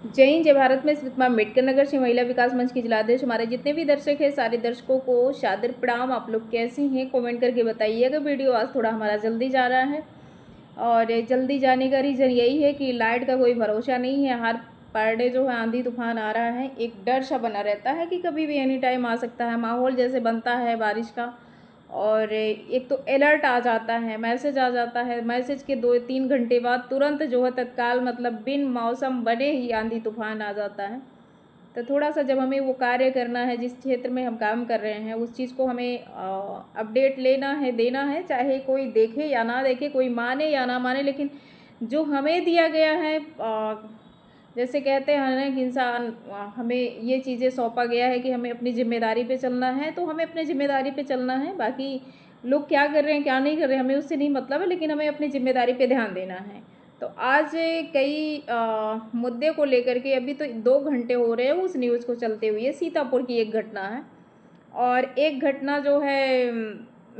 जय हिंद जय भारत में स्थित मां अम्बेडकर नगर से महिला विकास मंच की जिलाध्यक्ष। हमारे जितने भी दर्शक हैं सारे दर्शकों को सादर प्रणाम। आप लोग कैसे हैं कमेंट करके बताइएगा। वीडियो आज थोड़ा हमारा जल्दी जा रहा है और जल्दी जाने का रीज़न यही है कि लाइट का कोई भरोसा नहीं है। हर पर डे जो है आंधी तूफान आ रहा है, एक डर सा बना रहता है कि कभी भी एनी टाइम आ सकता है। माहौल जैसे बनता है बारिश का, और एक तो अलर्ट आ जाता है, मैसेज आ जाता है, मैसेज के 2-3 घंटे बाद तुरंत जो है तत्काल मतलब बिन मौसम बने ही आंधी तूफान आ जाता है। तो थोड़ा सा जब हमें वो कार्य करना है, जिस क्षेत्र में हम काम कर रहे हैं उस चीज़ को हमें अपडेट लेना है, देना है, चाहे कोई देखे या ना देखे, कोई माने या ना माने, लेकिन जो हमें दिया गया है जैसे कहते हैं ना कि इंसान हमें ये चीज़ें सौंपा गया है कि हमें अपनी ज़िम्मेदारी पे चलना है, तो हमें अपनी ज़िम्मेदारी पे चलना है। बाकी लोग क्या कर रहे हैं क्या नहीं कर रहे हैं हमें उससे नहीं मतलब है, लेकिन हमें अपनी ज़िम्मेदारी पे ध्यान देना है। तो आज कई मुद्दे को लेकर के अभी तो 2 घंटे हो रहे हैं उस न्यूज़ को चलते हुए। सीतापुर की एक घटना है, और एक घटना जो है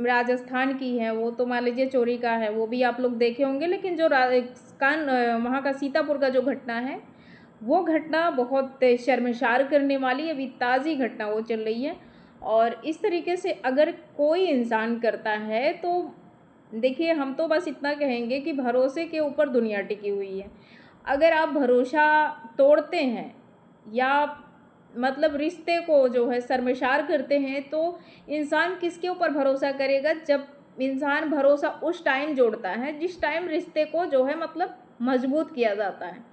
राजस्थान की है, वो तो मान लीजिए चोरी का है, वो भी आप लोग देखे होंगे। लेकिन जो राजस्थान वहाँ का सीतापुर का जो घटना है, वो घटना बहुत शर्मसार करने वाली अभी ताज़ी घटना वो चल रही है। और इस तरीके से अगर कोई इंसान करता है तो देखिए, हम तो बस इतना कहेंगे कि भरोसे के ऊपर दुनिया टिकी हुई है। अगर आप भरोसा तोड़ते हैं या मतलब रिश्ते को जो है शर्मसार करते हैं, तो इंसान किसके ऊपर भरोसा करेगा। जब इंसान भरोसा उस टाइम जोड़ता है जिस टाइम रिश्ते को जो है मतलब मजबूत किया जाता है।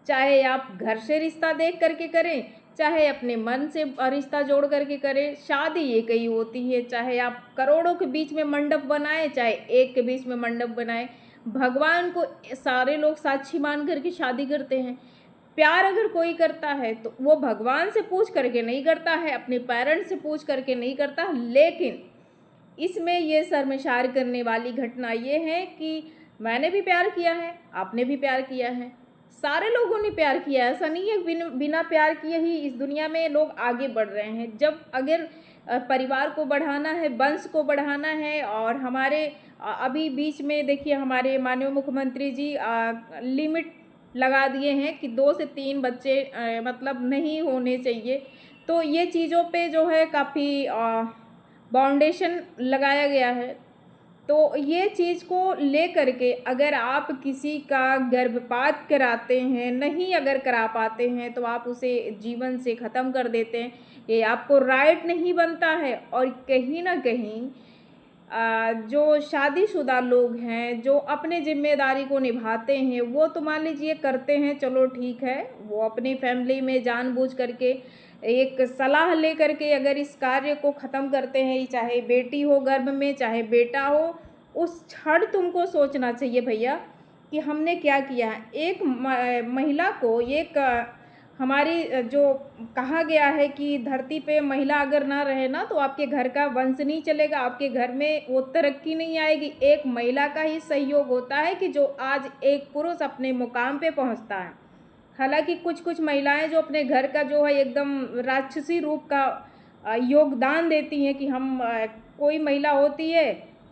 चाहे आप घर से रिश्ता देख करके करें, चाहे अपने मन से रिश्ता जोड़ करके करें। शादी एक ही होती है, चाहे आप करोड़ों के बीच में मंडप बनाएं, चाहे एक के बीच में मंडप बनाएं। भगवान को सारे लोग साक्षी मान करके शादी करते हैं। प्यार अगर कोई करता है तो वो भगवान से पूछ करके नहीं करता है, अपने पेरेंट्स से पूछ करके नहीं करता। लेकिन इसमें ये शर्मसार करने वाली घटना ये है कि मैंने भी प्यार किया है, आपने भी प्यार किया है, सारे लोगों ने प्यार किया है। ऐसा नहीं है बिना प्यार किए ही इस दुनिया में लोग आगे बढ़ रहे हैं। जब अगर परिवार को बढ़ाना है, वंश को बढ़ाना है, और हमारे अभी बीच में देखिए हमारे माननीय मुख्यमंत्री जी लिमिट लगा दिए हैं कि 2 से 3 बच्चे मतलब नहीं होने चाहिए। तो ये चीज़ों पे जो है काफ़ी बाउंडेशन लगाया गया है। तो ये चीज़ को ले करके अगर आप किसी का गर्भपात कराते हैं, नहीं अगर करा पाते हैं, तो आप उसे जीवन से ख़त्म कर देते हैं। ये आपको राइट नहीं बनता है। और कहीं ना कहीं जो शादीशुदा लोग हैं जो अपने ज़िम्मेदारी को निभाते हैं, वो तो मान लीजिए करते हैं, चलो ठीक है, वो अपनी फैमिली में जानबूझ करके एक सलाह ले करके अगर इस कार्य को ख़त्म करते हैं, चाहे बेटी हो गर्भ में चाहे बेटा हो, उस क्षण तुमको सोचना चाहिए भैया कि हमने क्या किया है। एक महिला को एक हमारी जो कहा गया है कि धरती पे महिला अगर ना रहे ना तो आपके घर का वंश नहीं चलेगा, आपके घर में वो तरक्की नहीं आएगी। एक महिला का ही सहयोग होता है कि जो आज एक पुरुष अपने मुकाम पे पहुंचता है। हालांकि कुछ कुछ महिलाएं जो अपने घर का जो है एकदम राक्षसी रूप का योगदान देती हैं कि हम कोई महिला होती है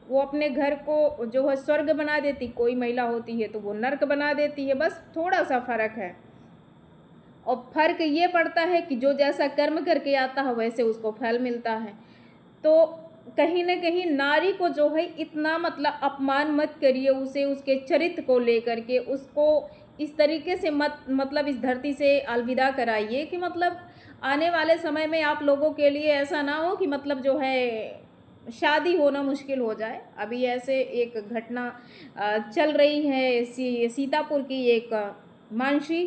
वो अपने घर को जो है स्वर्ग बना देती, कोई महिला होती है तो वो नर्क बना देती है। बस थोड़ा सा फ़र्क है, और फर्क ये पड़ता है कि जो जैसा कर्म करके आता है वैसे उसको फल मिलता है। तो कहीं ना कहीं नारी को जो है इतना मतलब अपमान मत करिए, उसे उसके चरित्र को लेकर के उसको इस तरीके से मत मतलब इस धरती से अलविदा कराइए कि मतलब आने वाले समय में आप लोगों के लिए ऐसा ना हो कि मतलब जो है शादी होना मुश्किल हो जाए। अभी ऐसे एक घटना चल रही है सीतापुर की। एक मानसी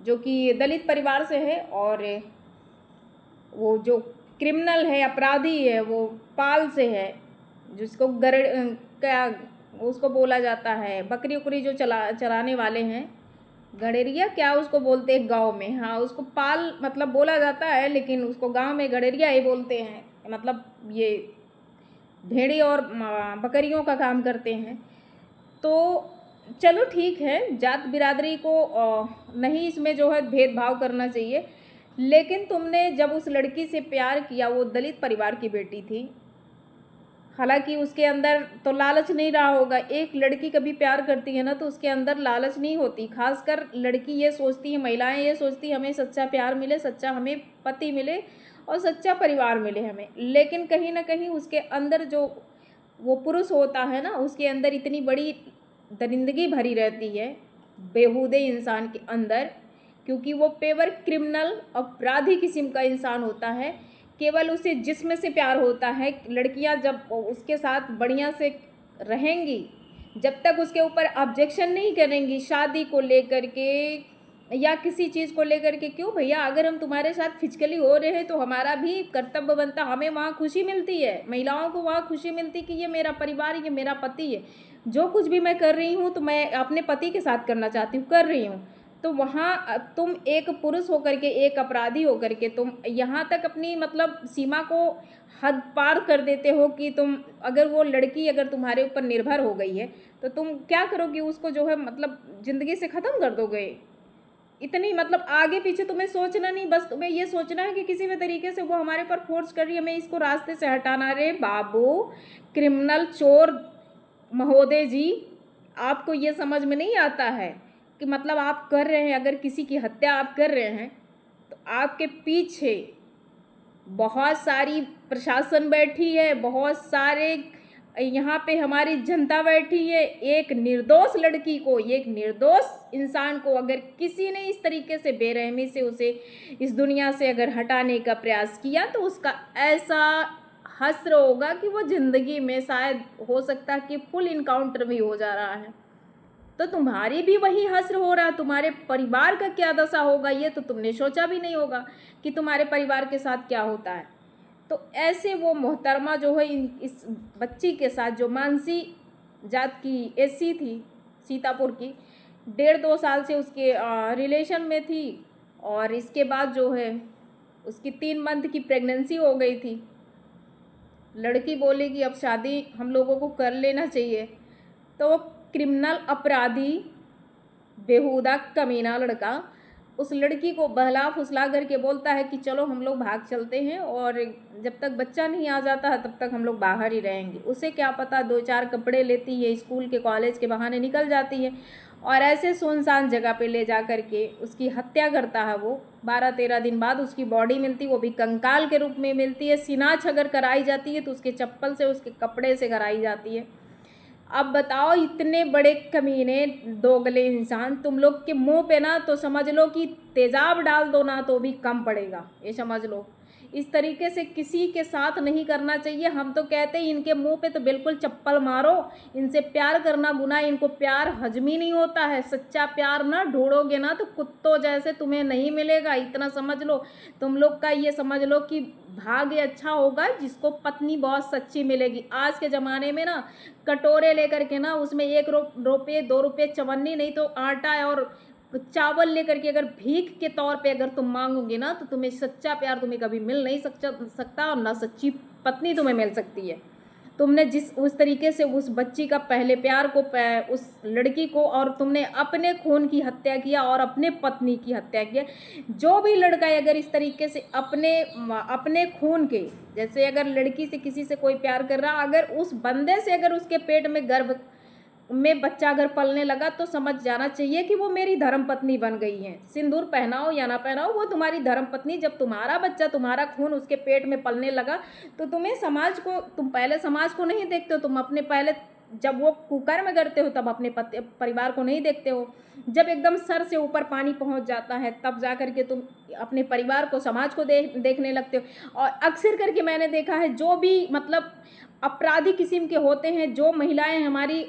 जो कि दलित परिवार से है, और वो जो क्रिमिनल है, अपराधी है, वो पाल से है, जिसको क्या उसको बोला जाता है, बकरी उकरी जो चराने वाले हैं, गड़ेरिया क्या उसको बोलते हैं गांव में। हाँ, उसको पाल मतलब बोला जाता है, लेकिन उसको गांव में गड़ेरिया ही बोलते हैं। मतलब ये भेड़ी और बकरियों का काम करते हैं। तो चलो ठीक है, जात बिरादरी को नहीं इसमें जो है भेदभाव करना चाहिए। लेकिन तुमने जब उस लड़की से प्यार किया, वो दलित परिवार की बेटी थी, हालांकि उसके अंदर तो लालच नहीं रहा होगा। एक लड़की कभी प्यार करती है ना तो उसके अंदर लालच नहीं होती। खासकर लड़की ये सोचती है, महिलाएं ये सोचती है हमें सच्चा प्यार मिले, सच्चा हमें पति मिले और सच्चा परिवार मिले हमें। लेकिन कहीं ना कहीं उसके अंदर जो वो पुरुष होता है ना, उसके अंदर इतनी बड़ी दरिंदगी भरी रहती है बेहूदे इंसान के अंदर, क्योंकि वो पेवर क्रिमिनल अपराधी किस्म का इंसान होता है। केवल उसे जिस्म से प्यार होता है। लड़कियां जब उसके साथ बढ़िया से रहेंगी, जब तक उसके ऊपर ऑब्जेक्शन नहीं करेंगी शादी को लेकर के या किसी चीज़ को लेकर के, क्यों भैया, अगर हम तुम्हारे साथ फिजिकली हो रहे हैं तो हमारा भी कर्तव्य बनता, हमें वहाँ खुशी मिलती है, महिलाओं को वहाँ खुशी मिलती कि ये मेरा परिवार, ये मेरा पति है, जो कुछ भी मैं कर रही हूँ तो मैं अपने पति के साथ करना चाहती हूँ, कर रही हूँ। तो वहाँ तुम एक पुरुष होकर के, एक अपराधी होकर के तुम यहाँ तक अपनी मतलब सीमा को हद पार कर देते हो कि तुम, अगर वो लड़की अगर तुम्हारे ऊपर निर्भर हो गई है तो तुम क्या करोगे, उसको जो है मतलब ज़िंदगी से ख़त्म कर दोगे। इतनी मतलब आगे पीछे तुम्हें सोचना नहीं, बस तुम्हें ये सोचना है कि किसी भी तरीके से वो हमारे पर फोर्स कर रही है, हमें इसको रास्ते से हटाना। रे बाबू, क्रिमिनल चोर महोदय जी, आपको ये समझ में नहीं आता है कि मतलब आप कर रहे हैं, अगर किसी की हत्या आप कर रहे हैं तो आपके पीछे बहुत सारी प्रशासन बैठी है, बहुत सारे यहाँ पे हमारी जनता बैठी है। एक निर्दोष लड़की को, एक निर्दोष इंसान को अगर किसी ने इस तरीके से बेरहमी से उसे इस दुनिया से अगर हटाने का प्रयास किया तो उसका ऐसा हश्र होगा कि वो ज़िंदगी में शायद हो सकता है कि फुल इनकाउंटर भी हो जा रहा है। तो तुम्हारी भी वही हश्र हो रहा, तुम्हारे परिवार का क्या दशा होगा ये तो तुमने सोचा भी नहीं होगा कि तुम्हारे परिवार के साथ क्या होता है। तो ऐसे वो मोहतरमा जो है इस बच्ची के साथ, जो मानसी जात की एससी थी सीतापुर की, 1.5-2 साल से उसके रिलेशन में थी और इसके बाद जो है उसकी 3 मंथ की प्रेगनेंसी हो गई थी। लड़की बोली कि अब शादी हम लोगों को कर लेना चाहिए, तो वो क्रिमिनल अपराधी बेहुदा कमीना लड़का उस लड़की को बहला फुसला करके बोलता है कि चलो हम लोग भाग चलते हैं और जब तक बच्चा नहीं आ जाता है तब तक हम लोग बाहर ही रहेंगे। उसे क्या पता, 2-4 कपड़े लेती है, स्कूल के कॉलेज के बहाने निकल जाती है और ऐसे सुनसान जगह पे ले जा कर के उसकी हत्या करता है। वो 12-13 दिन बाद उसकी बॉडी मिलती, वो भी कंकाल के रूप में मिलती है। सिनाच अगर कराई जाती है तो उसके चप्पल से, उसके कपड़े से कराई जाती है। अब बताओ, इतने बड़े कमीने दोगले इंसान, तुम लोग के मुंह पे ना तो समझ लो कि तेजाब डाल दो ना तो भी कम पड़ेगा, ये समझ लो। इस तरीके से किसी के साथ नहीं करना चाहिए। हम तो कहते हैं इनके मुंह पे तो बिल्कुल चप्पल मारो, इनसे प्यार करना गुनाह, इनको प्यार हजमी नहीं होता है। सच्चा प्यार ना ढूंढोगे ना तो कुत्तों जैसे तुम्हें नहीं मिलेगा, इतना समझ लो। तुम लोग का ये समझ लो कि भाग्य अच्छा होगा जिसको पत्नी बहुत सच्ची मिलेगी। आज के ज़माने में ना कटोरे लेकर के ना उसमें 1 रुपये 2 रुपये चवन्नी नहीं तो आटा और चावल लेकर के अगर भीख के तौर पे अगर तुम मांगोगे ना तो तुम्हें सच्चा प्यार तुम्हें कभी मिल नहीं सकता और ना सच्ची पत्नी तुम्हें मिल सकती है। तुमने जिस उस तरीके से उस बच्ची का पहले प्यार को, उस लड़की को, और तुमने अपने खून की हत्या किया और अपने पत्नी की हत्या किया। जो भी लड़का अगर इस तरीके से अपने खून के, जैसे अगर लड़की से किसी से कोई प्यार कर रहा, अगर उस बंदे से अगर उसके पेट में गर्भ में बच्चा अगर पलने लगा तो समझ जाना चाहिए कि वो मेरी धर्मपत्नी बन गई है। सिंदूर पहनाओ या ना पहनाओ, वो तुम्हारी धर्मपत्नी। जब तुम्हारा बच्चा, तुम्हारा खून उसके पेट में पलने लगा तो तुम्हें समाज को, तुम पहले समाज को नहीं देखते हो, तुम अपने पहले जब वो कुकर्म करते हो तब अपने परिवार को नहीं देखते हो। जब एकदम सर से ऊपर पानी पहुंच जाता है तब जा कर के तुम अपने परिवार को, समाज को देखने लगते हो। और अक्सर करके मैंने देखा है जो भी मतलब अपराधी किस्म के होते हैं, जो महिलाएं हमारी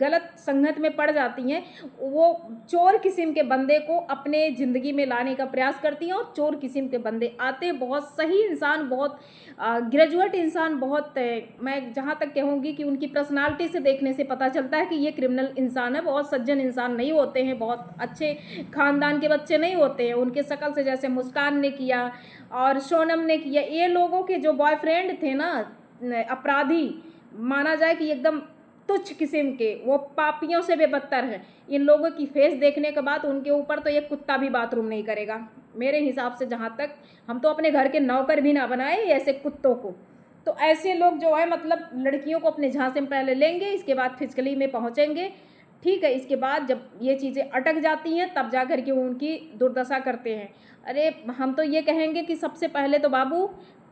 गलत संगत में पड़ जाती हैं, वो चोर किस्म के बंदे को अपने ज़िंदगी में लाने का प्रयास करती हैं और चोर किस्म के बंदे आते हैं। बहुत सही इंसान, बहुत ग्रेजुएट इंसान, बहुत मैं जहाँ तक कहूँगी कि उनकी पर्सनालिटी से देखने से पता चलता है कि ये क्रिमिनल इंसान है। बहुत सज्जन इंसान नहीं होते हैं, बहुत अच्छे ख़ानदान के बच्चे नहीं होते हैं। उनके शकल से, जैसे मुस्कान ने किया और सोनम ने किया, ये लोगों के जो बॉयफ्रेंड थे ना अपराधी, माना जाए कि एकदम तुच्छ किस्म के, वो पापियों से भी बदतर हैं। इन लोगों की फेस देखने के बाद उनके ऊपर तो एक कुत्ता भी बाथरूम नहीं करेगा मेरे हिसाब से। जहाँ तक, हम तो अपने घर के नौकर भी ना बनाए ऐसे कुत्तों को। तो ऐसे लोग जो है मतलब लड़कियों को अपने झांसे में पहले लेंगे, इसके बाद फिजिकली में पहुँचेंगे, ठीक है। इसके बाद जब ये चीज़ें अटक जाती हैं तब जा कर के वो उनकी दुर्दशा करते हैं। अरे हम तो ये कहेंगे कि सबसे पहले तो बाबू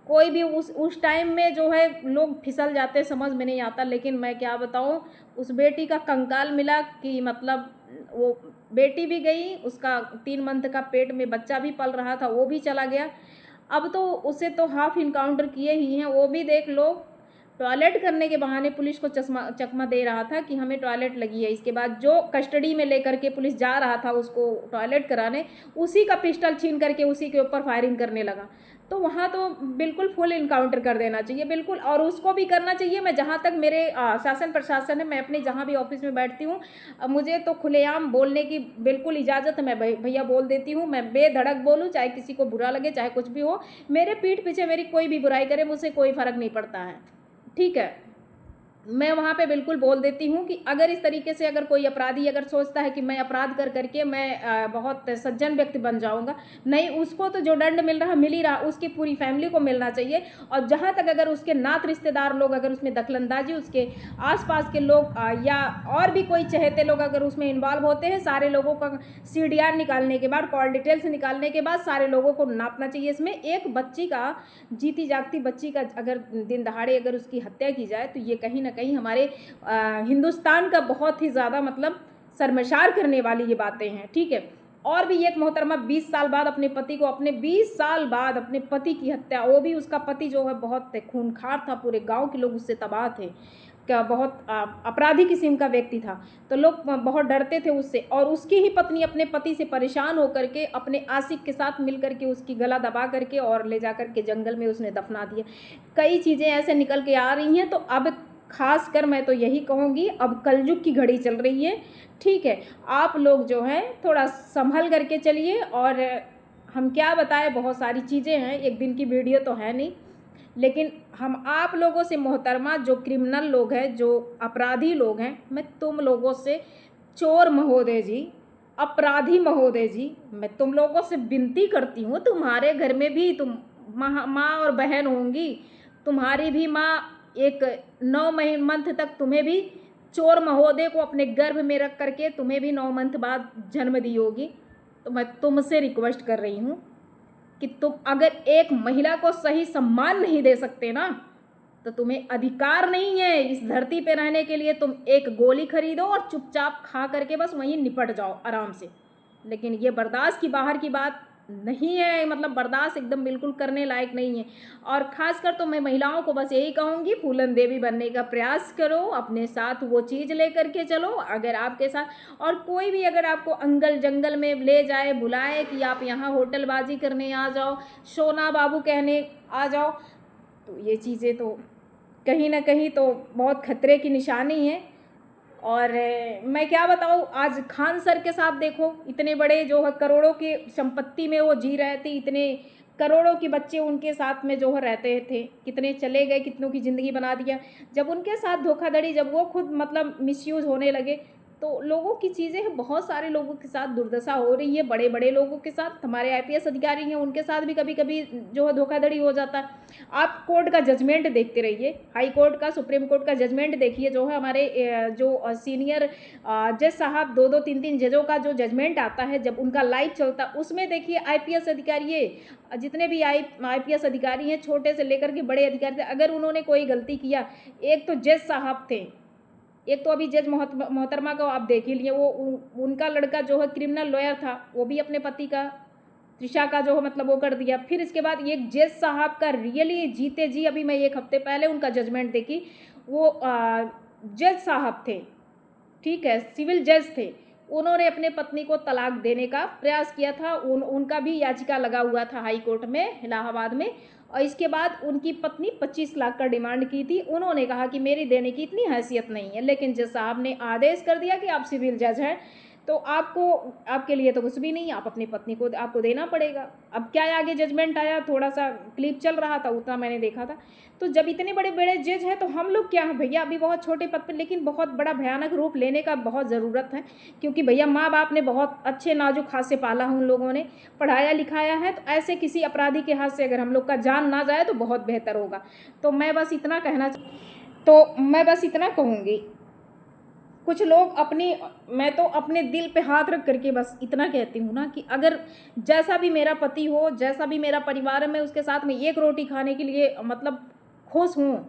कोई भी उस टाइम में जो है लोग फिसल जाते हैं, समझ में नहीं आता। लेकिन मैं क्या बताऊँ, उस बेटी का कंकाल मिला कि मतलब वो बेटी भी गई, उसका 3 मंथ का पेट में बच्चा भी पल रहा था वो भी चला गया। अब तो उसे तो हाफ इनकाउंटर किए ही हैं, वो भी देख लो टॉयलेट करने के बहाने पुलिस को चकमा दे रहा था कि हमें टॉयलेट लगी है। इसके बाद जो कस्टडी में लेकर के पुलिस जा रहा था उसको टॉयलेट कराने, उसी का पिस्टल छीन करके उसी के ऊपर फायरिंग करने लगा। तो वहाँ तो बिल्कुल फुल इनकाउंटर कर देना चाहिए, बिल्कुल। और उसको भी करना चाहिए। मैं जहाँ तक मेरे शासन प्रशासन है, मैं अपने जहाँ भी ऑफिस में बैठती हूँ, मुझे तो खुलेआम बोलने की बिल्कुल इजाज़त है। मैं भैया बोल देती हूँ, मैं बेधड़क बोलूँ, चाहे किसी को बुरा लगे, चाहे कुछ भी हो। मेरे पीठ पीछे मेरी कोई भी बुराई करे, मुझसे कोई फ़र्क नहीं पड़ता है, ठीक है। मैं वहाँ पे बिल्कुल बोल देती हूँ कि अगर इस तरीके से अगर कोई अपराधी अगर सोचता है कि मैं अपराध कर करके मैं बहुत सज्जन व्यक्ति बन जाऊँगा, नहीं, उसको तो जो दंड मिल ही रहा, उसकी पूरी फैमिली को मिलना चाहिए। और जहाँ तक अगर उसके नात रिश्तेदार लोग अगर उसमें दखलंदाजी, उसके आसपास के लोग या और भी कोई चहेते लोग अगर उसमें इन्वॉल्व होते हैं, सारे लोगों का CDR निकालने के बाद, कॉल डिटेल्स निकालने के बाद सारे लोगों को नापना चाहिए। इसमें एक बच्ची का, जीती जागती बच्ची का अगर दिन दहाड़े अगर उसकी हत्या की जाए तो ये कहीं ना कहीं हमारे हिंदुस्तान का बहुत ही ज़्यादा मतलब शर्मसार करने वाली ये बातें हैं, ठीक है। और भी एक मोहतरमा 20 साल बाद अपने पति को, अपने 20 साल बाद अपने पति की हत्या, वो भी उसका पति जो है बहुत खूंखार था, पूरे गांव के लोग उससे तबाह थे, क्या बहुत अपराधी किस्म का व्यक्ति था, तो लोग बहुत डरते थे उससे। और उसकी ही पत्नी अपने पति से परेशान होकर के अपने आशिक के साथ मिल करके उसकी गला दबा करके और ले जा करके जंगल में उसने दफना दिया। कई चीज़ें ऐसे निकल के आ रही हैं। तो अब खासकर मैं तो यही कहूँगी, अब कलयुग की घड़ी चल रही है, ठीक है। आप लोग जो हैं थोड़ा संभल करके चलिए। और हम क्या बताएं, बहुत सारी चीज़ें हैं, एक दिन की वीडियो तो है नहीं। लेकिन हम आप लोगों से मोहतरमा, जो क्रिमिनल लोग हैं, जो अपराधी लोग हैं, मैं तुम लोगों से, चोर महोदय जी, अपराधी महोदय जी, मैं तुम लोगों से विनती करती हूँ, तुम्हारे घर में भी तुम माँ और बहन होंगी, तुम्हारी भी माँ एक 9 मंथ तक तुम्हें भी चोर महोदय को अपने गर्भ में रख करके तुम्हें भी 9 मंथ बाद जन्म दी होगी। तो मैं तुमसे रिक्वेस्ट कर रही हूँ कि तुम अगर एक महिला को सही सम्मान नहीं दे सकते ना, तो तुम्हें अधिकार नहीं है इस धरती पे रहने के लिए। तुम एक गोली खरीदो और चुपचाप खा करके बस वहीं निपट जाओ आराम से। लेकिन ये बर्दाश्त की बाहर की बात नहीं है, मतलब बर्दाश्त एकदम बिल्कुल करने लायक नहीं है। और ख़ासकर तो मैं महिलाओं को बस यही कहूँगी, फूलन देवी बनने का प्रयास करो, अपने साथ वो चीज़ ले करके चलो। अगर आपके साथ और कोई भी अगर आपको अंगल जंगल में ले जाए, बुलाए कि आप यहाँ होटलबाजी करने आ जाओ, सोना बाबू कहने आ जाओ, तो ये चीज़ें तो कहीं ना कहीं तो बहुत खतरे की निशानी है। और मैं क्या बताऊँ, आज खान सर के साथ देखो, इतने बड़े जो है करोड़ों की संपत्ति में वो जी रहे थे, इतने करोड़ों के बच्चे उनके साथ में जो है रहते थे, कितने चले गए, कितनों की ज़िंदगी बना दिया। जब उनके साथ धोखाधड़ी, जब वो खुद मतलब मिसयूज़ होने लगे, तो लोगों की चीज़ें हैं, बहुत सारे लोगों के साथ दुर्दशा हो रही है, बड़े बड़े लोगों के साथ। हमारे IPS अधिकारी हैं, उनके साथ भी कभी कभी जो है धोखाधड़ी हो जाता है। आप कोर्ट का जजमेंट देखते रहिए, हाई कोर्ट का, सुप्रीम कोर्ट का जजमेंट देखिए, जो है हमारे जो सीनियर जज साहब, 2-2, 3-3 जजों का जो जजमेंट आता है, जब उनका लाइव चलता, उसमें देखिए IPS अधिकारी, ये जितने भी IPS अधिकारी हैं, छोटे से लेकर के बड़े अधिकारी थे, अगर उन्होंने कोई गलती किया, एक तो जज साहब थे, एक तो अभी जज मोहतरमा को आप देख ही लिए, वो उनका लड़का जो है क्रिमिनल लॉयर था, वो भी अपने पति का, त्रिशा का जो है मतलब वो कर दिया। फिर इसके बाद एक जज साहब का रियली जीते जी, अभी मैं 1 हफ्ते पहले उनका जजमेंट देखी, वो जज साहब थे, ठीक है, सिविल जज थे, उन्होंने अपने पत्नी को तलाक देने का प्रयास किया था। उनका भी याचिका लगा हुआ था हाई कोर्ट में, इलाहाबाद में। और इसके बाद उनकी पत्नी 25 लाख का डिमांड की थी। उन्होंने कहा कि मेरी देने की इतनी हैसियत नहीं है, लेकिन जज साहब ने आदेश कर दिया कि आप सिविल जज हैं, तो आपको, आपके लिए तो कुछ भी नहीं, आप अपनी पत्नी को आपको देना पड़ेगा। अब क्या है, आगे जजमेंट आया, थोड़ा-सा क्लिप चल रहा था, उतना मैंने देखा था। तो जब इतने बड़े-बड़े जज हैं तो हम लोग क्या हैं भैया, अभी बहुत छोटे पद पे, लेकिन बहुत बड़ा भयानक रूप लेने का बहुत ज़रूरत है, क्योंकि भैया माँ-बाप ने बहुत अच्छे नाज़ुक हाथ से पाला है उन लोगों ने, पढ़ाया-लिखाया है, तो ऐसे किसी अपराधी के हाथ से अगर हम लोग का जान ना जाए तो बहुत बेहतर होगा। तो मैं बस इतना कहूँगी, कुछ लोग अपनी, मैं तो अपने दिल पे हाथ रख करके बस इतना कहती हूँ ना कि अगर जैसा भी मेरा पति हो, जैसा भी मेरा परिवार है, मैं उसके साथ में एक रोटी खाने के लिए मतलब खुश हूँ,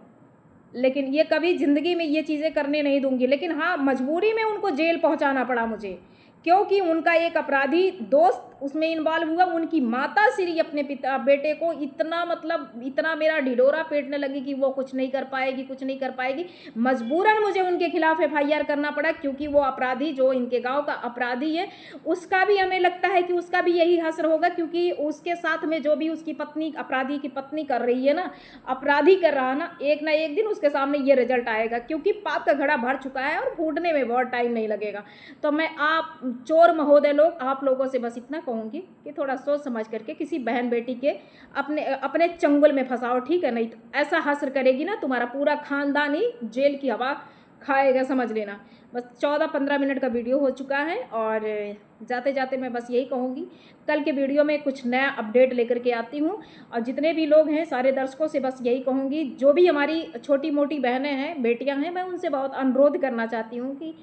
लेकिन ये कभी ज़िंदगी में ये चीज़ें करने नहीं दूंगी। लेकिन हाँ, मजबूरी में उनको जेल पहुंचाना पड़ा मुझे, क्योंकि उनका एक अपराधी दोस्त उसमें इन्वॉल्व हुआ। उनकी माता श्री अपने पिता बेटे को इतना मतलब इतना मेरा ढिढोरा पीटने लगी कि वो कुछ नहीं कर पाएगी, कुछ नहीं कर पाएगी। मजबूरन मुझे उनके खिलाफ एफआईआर करना पड़ा, क्योंकि वो अपराधी जो इनके गांव का अपराधी है, उसका भी हमें लगता है कि उसका भी यही हश्र होगा, क्योंकि उसके साथ में जो भी उसकी पत्नी, अपराधी की पत्नी कर रही है ना, अपराधी कर रहा ना, एक दिन उसके सामने ये रिजल्ट आएगा, क्योंकि पाप का घड़ा भर चुका है और फूटने में बहुत टाइम नहीं लगेगा। तो मैं आप चोर महोदय लोग, आप लोगों से बस इतना कहूँगी कि थोड़ा सोच समझ करके किसी बहन बेटी के अपने अपने चंगुल में फंसाओ, ठीक है? नहीं तो ऐसा हश्र करेगी ना, तुम्हारा पूरा खानदान ही जेल की हवा खाएगा, समझ लेना। बस 14-15 मिनट का वीडियो हो चुका है, और जाते जाते मैं बस यही कहूँगी, कल के वीडियो में कुछ नया अपडेट लेकर के आती हूँ। और जितने भी लोग हैं, सारे दर्शकों से बस यही कहूँगी, जो भी हमारी छोटी मोटी बहनें हैं, बेटियाँ हैं, मैं उनसे बहुत अनुरोध करना चाहती हूँ कि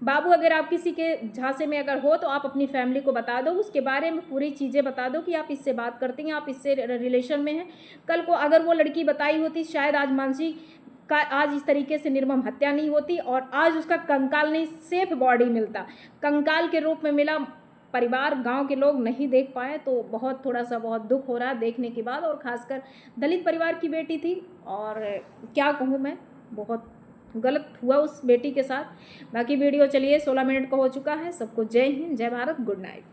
बाबू, अगर आप किसी के झांसे में अगर हो तो आप अपनी फैमिली को बता दो, उसके बारे में पूरी चीज़ें बता दो कि आप इससे बात करती हैं, आप इससे रिलेशन में हैं। कल को अगर वो लड़की बताई होती, शायद आज मानसी का आज इस तरीके से निर्मम हत्या नहीं होती, और आज उसका कंकाल नहीं, सेफ बॉडी मिलता, कंकाल के रूप में मिला। परिवार, गांव के लोग नहीं देख पाए, तो बहुत थोड़ा सा बहुत दुख हो रहा है देखने के बाद, और ख़ासकर दलित परिवार की बेटी थी, और क्या कहूँ मैं, बहुत गलत हुआ उस बेटी के साथ। बाकी वीडियो चलिए 16 मिनट का हो चुका है। सबको जय हिंद, जय भारत, गुड नाइट।